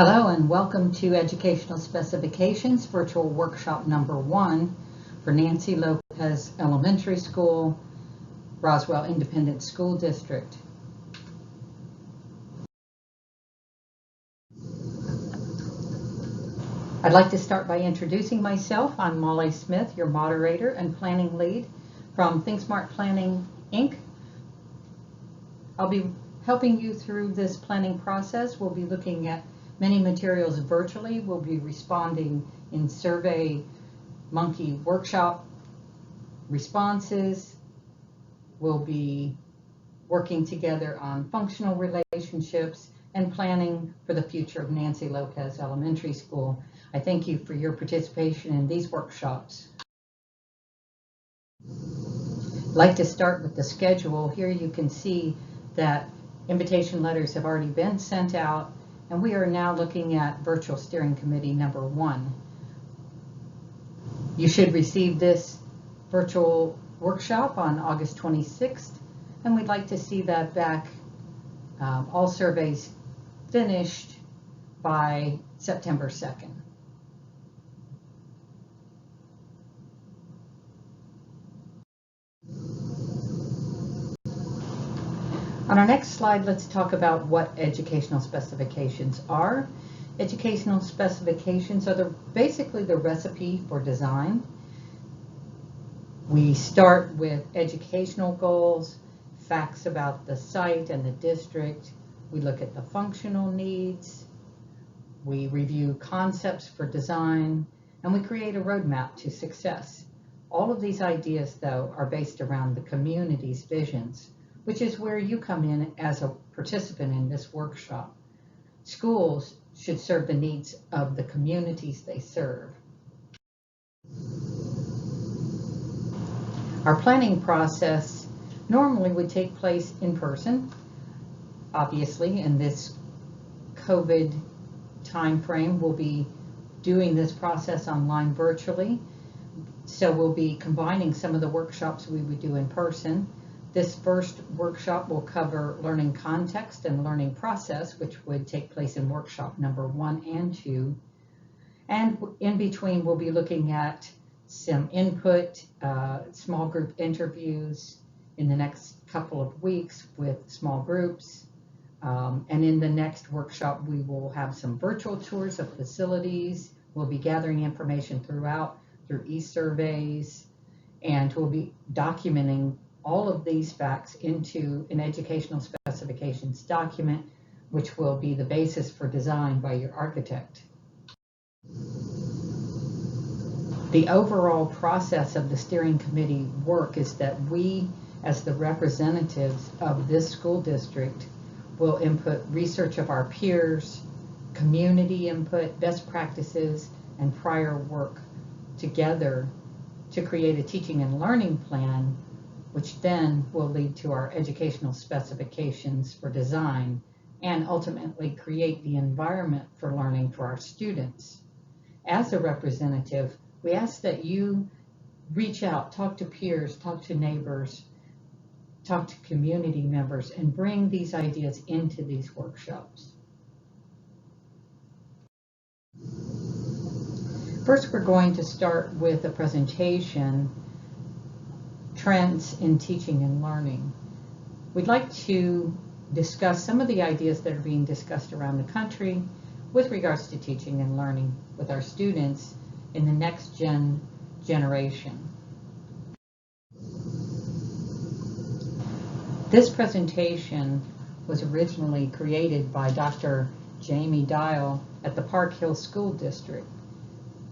Hello and welcome to Educational Specifications Virtual Workshop number 1 for Nancy Lopez Elementary School, Roswell Independent School District. I'd like to start by introducing myself. I'm Molly Smith, your moderator and planning lead from ThinkSmart Planning, Inc. I'll be helping you through this planning process. We'll be looking at many materials virtually. We'll be responding in Survey Monkey workshop responses. We'll be working together on functional relationships and planning for the future of Nancy Lopez Elementary School. I thank you for your participation in these workshops. I'd like to start with the schedule. Here you can see that invitation letters have already been sent out, and we are now looking at Virtual Steering Committee number 1. You should receive this virtual workshop on August 26th, and we'd like to see that back, all surveys finished by September 2nd. On our next slide, let's talk about what educational specifications are. Educational specifications are basically the recipe for design. We start with educational goals, facts about the site and the district. We look at the functional needs. We review concepts for design, and we create a roadmap to success. All of these ideas, though, are based around the community's visions, which is where you come in as a participant in this workshop. Schools should serve the needs of the communities they serve. Our planning process normally would take place in person. Obviously, in this COVID timeframe, we'll be doing this process online virtually. So we'll be combining some of the workshops we would do in person. This first workshop will cover learning context and learning process, which would take place in workshop number 1 and 2. And in between, we'll be looking at some input, small group interviews in the next couple of weeks with small groups. And in the next workshop, we will have some virtual tours of facilities. We'll be gathering information through e-surveys, and we'll be documenting all of these facts into an educational specifications document, which will be the basis for design by your architect. The overall process of the steering committee work is that we, as the representatives of this school district, will input research of our peers, community input, best practices, and prior work together to create a teaching and learning plan, which then will lead to our educational specifications for design and ultimately create the environment for learning for our students. As a representative, we ask that you reach out, talk to peers, talk to neighbors, talk to community members, and bring these ideas into these workshops. First, we're going to start with a presentation, Trends in Teaching and Learning. We'd like to discuss some of the ideas that are being discussed around the country with regards to teaching and learning with our students in the next generation. This presentation was originally created by Dr. Jamie Dial at the Park Hill School District.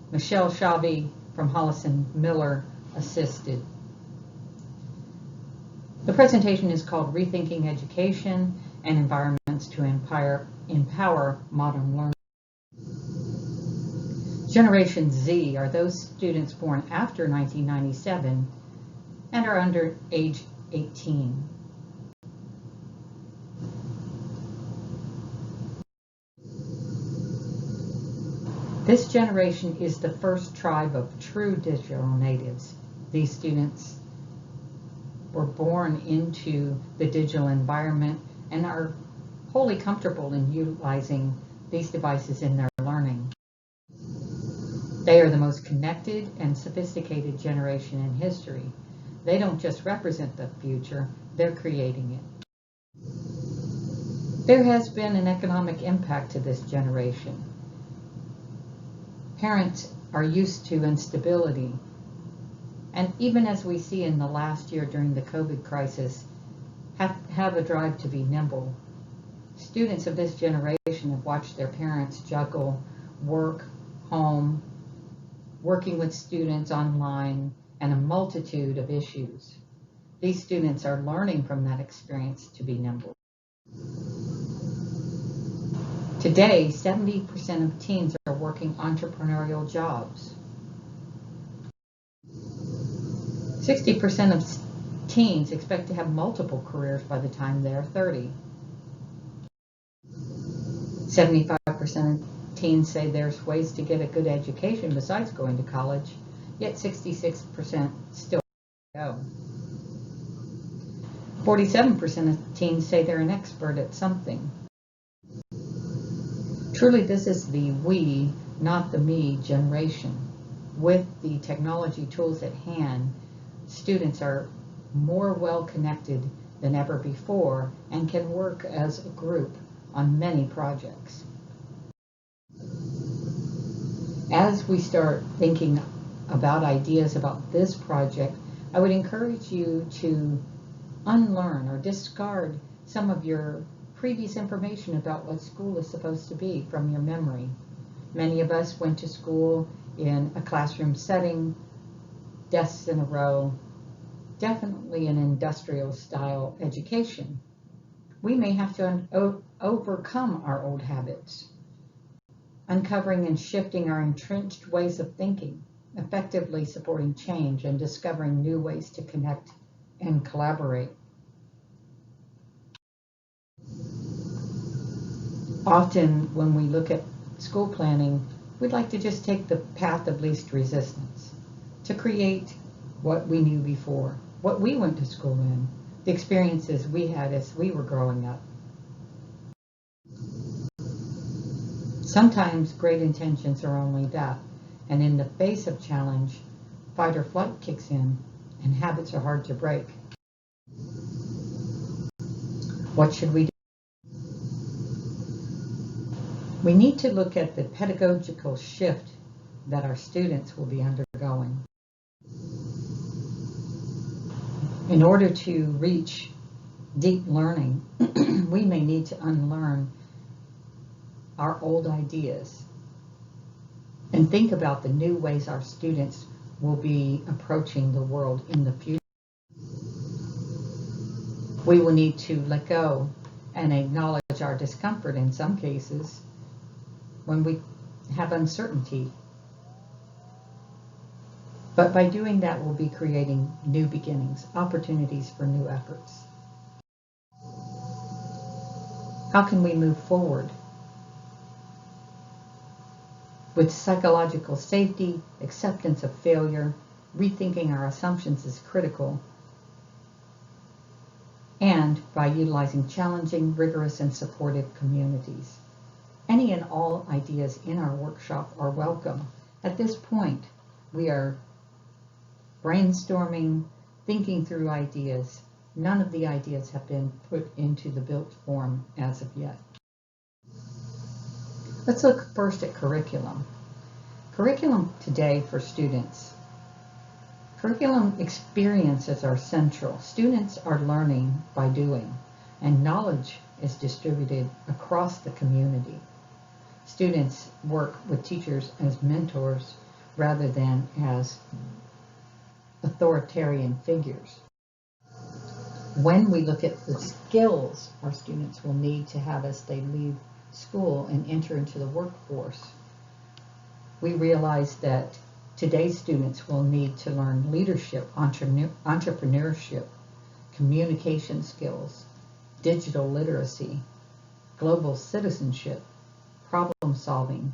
Michelle Shavy from Hollison Miller assisted. The presentation is called Rethinking Education and Environments to Empower Modern Learning. Generation Z are those students born after 1997 and are under age 18. This generation is the first tribe of true digital natives. These students were born into the digital environment and are wholly comfortable in utilizing these devices in their learning. They are the most connected and sophisticated generation in history. They don't just represent the future, they're creating it. There has been an economic impact to this generation. Parents are used to instability, and even as we see in the last year during the COVID crisis, have a drive to be nimble. Students of this generation have watched their parents juggle work, home, working with students online, and a multitude of issues. These students are learning from that experience to be nimble. Today, 70% of teens are working entrepreneurial jobs. 60% of teens expect to have multiple careers by the time they're 30. 75% of teens say there's ways to get a good education besides going to college, yet 66% still go. 47% of teens say they're an expert at something. Truly, this is the we, not the me generation. With the technology tools at hand, students are more well connected than ever before and can work as a group on many projects. As we start thinking about ideas about this project, I would encourage you to unlearn or discard some of your previous information about what school is supposed to be from your memory. Many of us went to school in a classroom setting, desks in a row, definitely an industrial style education. We may have to overcome our old habits, uncovering and shifting our entrenched ways of thinking, effectively supporting change and discovering new ways to connect and collaborate. Often when we look at school planning, we'd like to just take the path of least resistance, to create what we knew before, what we went to school in, the experiences we had as we were growing up. Sometimes great intentions are only that, and in the face of challenge, fight or flight kicks in, and habits are hard to break. What should we do? We need to look at the pedagogical shift that our students will be undergoing. In order to reach deep learning, we may need to unlearn our old ideas and think about the new ways our students will be approaching the world in the future. We will need to let go and acknowledge our discomfort in some cases when we have uncertainty. But by doing that, we'll be creating new beginnings, opportunities for new efforts. How can we move forward? With psychological safety, acceptance of failure, rethinking our assumptions is critical, and by utilizing challenging, rigorous, and supportive communities. Any and all ideas in our workshop are welcome. At this point, we are brainstorming, thinking through ideas. None of the ideas have been put into the built form as of yet. Let's look first at curriculum. Curriculum today for students. Curriculum experiences are central. Students are learning by doing, and knowledge is distributed across the community. Students work with teachers as mentors rather than as authoritarian figures. When we look at the skills our students will need to have as they leave school and enter into the workforce, we realize that today's students will need to learn leadership, entrepreneurship, communication skills, digital literacy, global citizenship, problem solving,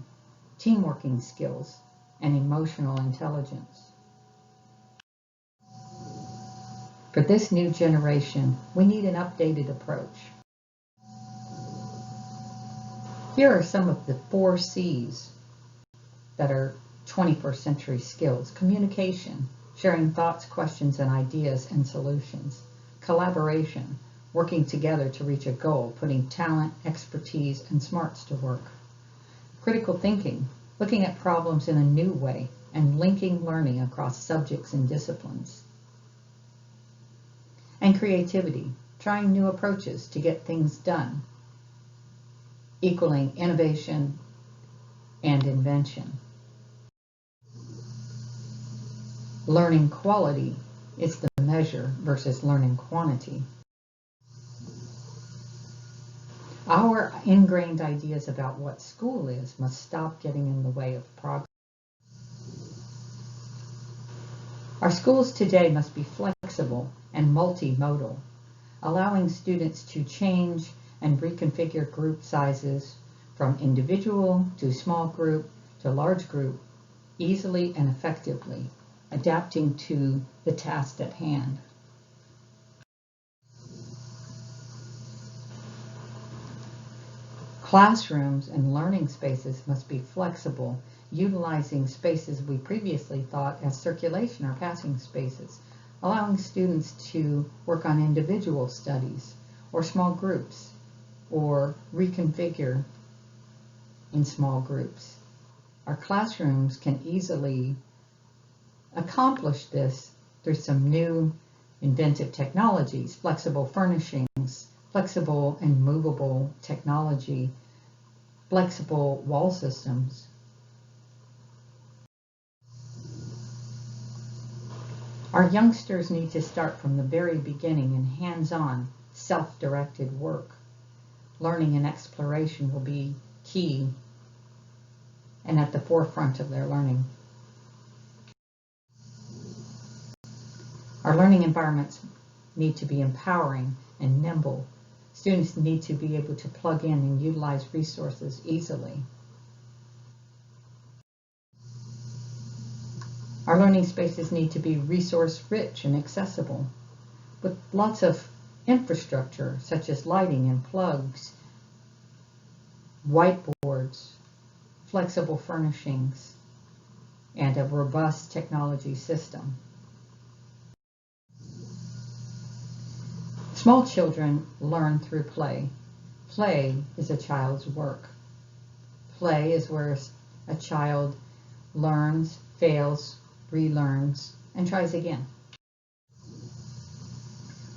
teamworking skills, and emotional intelligence. For this new generation, we need an updated approach. Here are some of the 4 C's that are 21st century skills. Communication, sharing thoughts, questions, and ideas and solutions. Collaboration, working together to reach a goal, putting talent, expertise, and smarts to work. Critical thinking, looking at problems in a new way and linking learning across subjects and disciplines. And creativity, trying new approaches to get things done, equaling innovation and invention. Learning quality is the measure versus learning quantity. Our ingrained ideas about what school is must stop getting in the way of progress. Our schools today must be flexible and multimodal, allowing students to change and reconfigure group sizes from individual to small group to large group easily and effectively, adapting to the task at hand. Classrooms and learning spaces must be flexible, utilizing spaces we previously thought as circulation or passing spaces, allowing students to work on individual studies or small groups, or reconfigure in small groups. Our classrooms can easily accomplish this through some new inventive technologies, flexible furnishings, flexible and movable technology, flexible wall systems. Our youngsters need to start from the very beginning in hands-on, self-directed work. Learning and exploration will be key and at the forefront of their learning. Our learning environments need to be empowering and nimble. Students need to be able to plug in and utilize resources easily. Our learning spaces need to be resource-rich and accessible, with lots of infrastructure such as lighting and plugs, whiteboards, flexible furnishings, and a robust technology system. Small children learn through play. Play is a child's work. Play is where a child learns, fails, relearns, and tries again.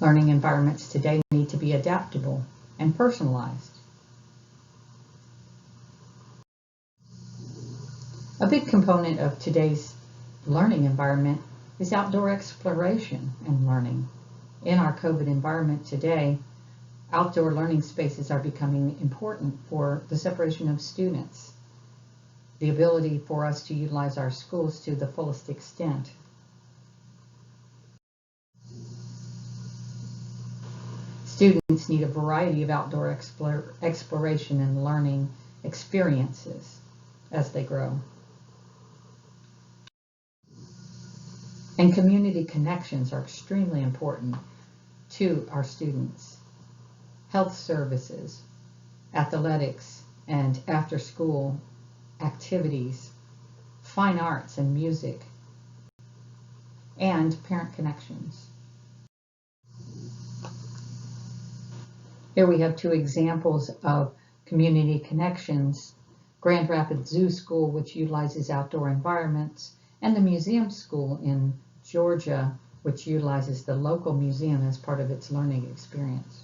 Learning environments today need to be adaptable and personalized. A big component of today's learning environment is outdoor exploration and learning. In our COVID environment today, outdoor learning spaces are becoming important for the separation of students, the ability for us to utilize our schools to the fullest extent. Students need a variety of outdoor exploration and learning experiences as they grow. And community connections are extremely important to our students. Health services, athletics, and after-school activities, fine arts and music, and parent connections. Here we have 2 examples of community connections: Grand Rapids Zoo School, which utilizes outdoor environments, and the Museum School in Georgia, which utilizes the local museum as part of its learning experience.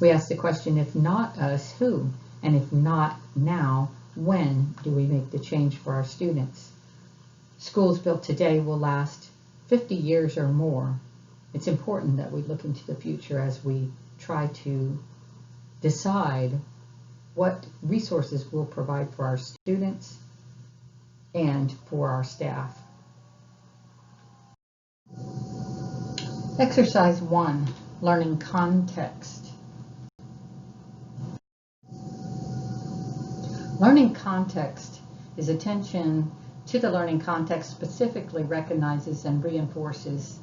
We ask the question, if not us, who? And if not now, when do we make the change for our students? Schools built today will last 50 years or more. It's important that we look into the future as we try to decide what resources we'll provide for our students and for our staff. Exercise 1, learning context. Learning context is attention to the learning context, specifically recognizes and reinforces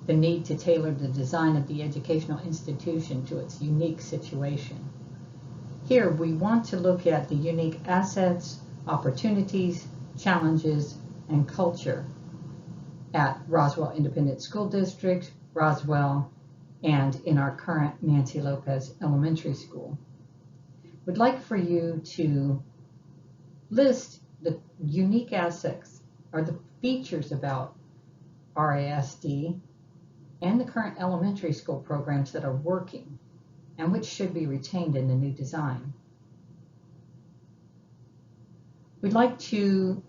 the need to tailor the design of the educational institution to its unique situation. Here, we want to look at the unique assets, opportunities, challenges, and culture at Roswell Independent School District, Roswell, and in our current Nancy Lopez Elementary School. We'd like for you to list the unique assets or the features about RISD and the current elementary school programs that are working and which should be retained in the new design. We'd like to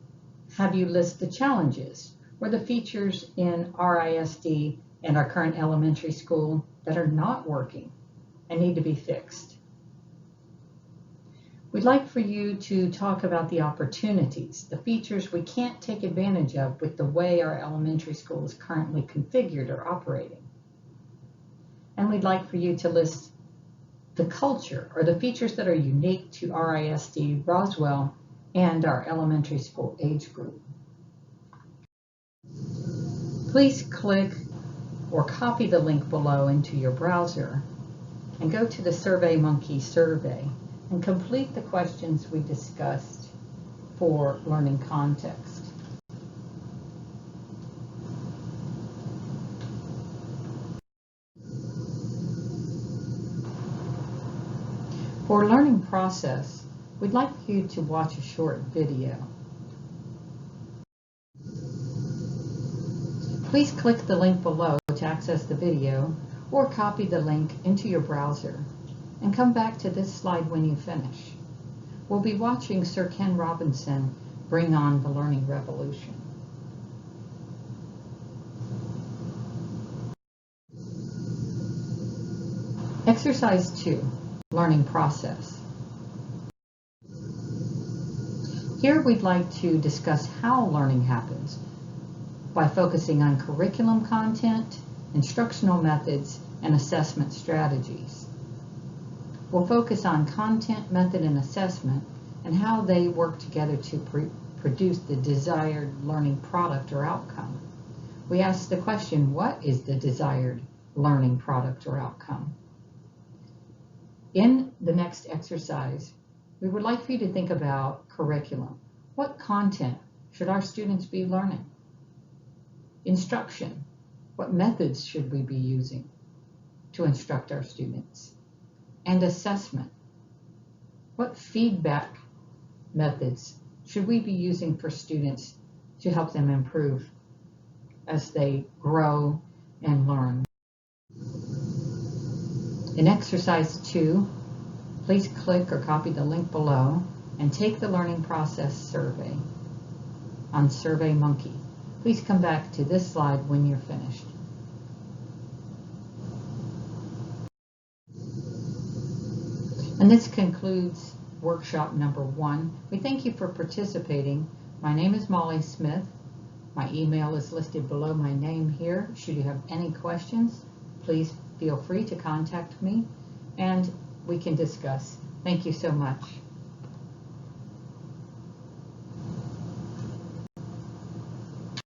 have you list the challenges or the features in RISD and our current elementary school that are not working and need to be fixed. We'd like for you to talk about the opportunities, the features we can't take advantage of with the way our elementary school is currently configured or operating. And we'd like for you to list the culture or the features that are unique to RISD, Roswell, and our elementary school age group. Please click or copy the link below into your browser and go to the SurveyMonkey survey and complete the questions we discussed for learning context. For learning process, we'd like you to watch a short video. Please click the link below to access the video or copy the link into your browser and come back to this slide when you finish. We'll be watching Sir Ken Robinson bring on the learning revolution. Exercise 2, learning process. Here we'd like to discuss how learning happens by focusing on curriculum content, instructional methods, and assessment strategies. We'll focus on content, method, and assessment and how they work together to produce the desired learning product or outcome. We ask the question, what is the desired learning product or outcome? In the next exercise, we would like for you to think about curriculum. What content should our students be learning? Instruction. What methods should we be using to instruct our students? And assessment. What feedback methods should we be using for students to help them improve as they grow and learn? In exercise 2, please click or copy the link below and take the learning process survey on SurveyMonkey. Please come back to this slide when you're finished. And this concludes workshop number 1. We thank you for participating. My name is Molly Smith. My email is listed below my name here. Should you have any questions, please feel free to contact me and we can discuss. Thank you so much.